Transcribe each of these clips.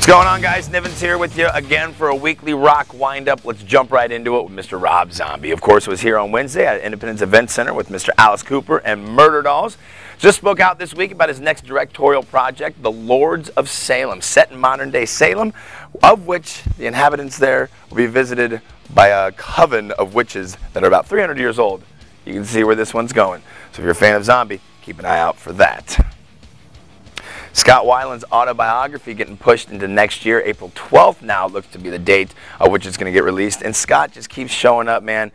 going on, guys? Nivens here with you again for a weekly rock wind-up. Let's jump right into it with Mr. Rob Zombie. Of course, was here on Wednesday at Independence Event Center with Mr. Alice Cooper and Murder Dolls. Just spoke out this week about his next directorial project, The Lords of Salem, set in modern-day Salem, of which the inhabitants there will be visited by a coven of witches that are about 300 years old. You can see where this one's going. So if you're a fan of Zombie, keep an eye out for that. Scott Weiland's autobiography getting pushed into next year. April 12th now looks to be the date of which it's going to get released. And Scott just keeps showing up, man.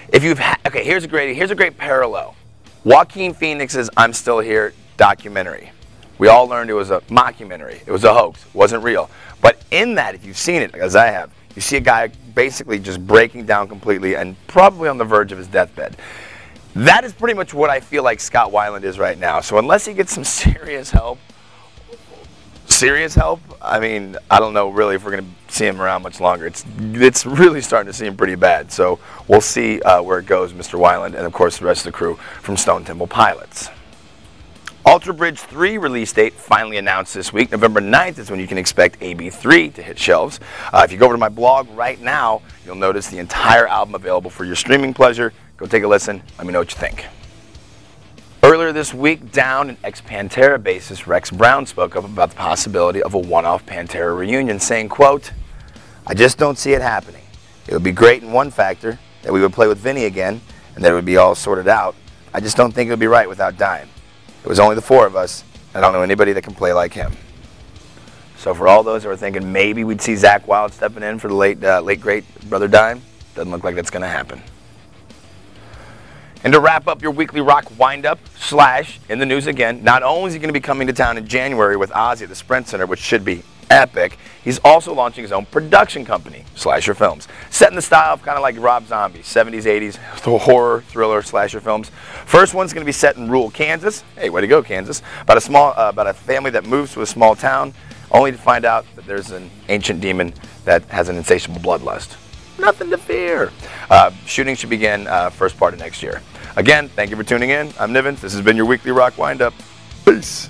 If you've okay, here's a great parallel. Joaquin Phoenix's "I'm Still Here" documentary. We all learned it was a mockumentary. It was a hoax. It wasn't real. But in that, if you've seen it, as I have, you see a guy basically just breaking down completely and probably on the verge of his deathbed. That is pretty much what I feel like Scott Weiland is right now. So unless he gets some serious help, I mean, I don't know really if we're going to see him around much longer. It's really starting to seem pretty bad. So we'll see where it goes, Mr. Weiland, and of course the rest of the crew from Stone Temple Pilots. Alter Bridge 3 release date finally announced this week. November 9th is when you can expect AB3 to hit shelves. If you go over to my blog right now, you'll notice the entire album available for your streaming pleasure. Go take a listen. Let me know what you think. Earlier this week, Down and ex-Pantera bassist Rex Brown spoke up about the possibility of a one-off Pantera reunion, saying, quote, "I just don't see it happening. It would be great in one factor, that we would play with Vinny again, and that it would be all sorted out. I just don't think it would be right without Dime. It was only the four of us. I don't know anybody that can play like him." So for all those who are thinking maybe we'd see Zakk Wylde stepping in for the late great Brother Dime, doesn't look like that's going to happen. And to wrap up your weekly rock wind-up, Slash, in the news again, not only is he going to be coming to town in January with Ozzy at the Sprint Center, which should be epic, he's also launching his own production company, Slasher Films. Set in the style of kind of like Rob Zombie, 70s, 80s, horror, thriller, slasher films. First one's going to be set in rural Kansas. Hey, way to go, Kansas. About a family that moves to a small town, only to find out that there's an ancient demon that has an insatiable bloodlust. Nothing to fear. Shooting should begin first part of next year. Again, thank you for tuning in. I'm Nivens. This has been your weekly rock wind-up. Peace.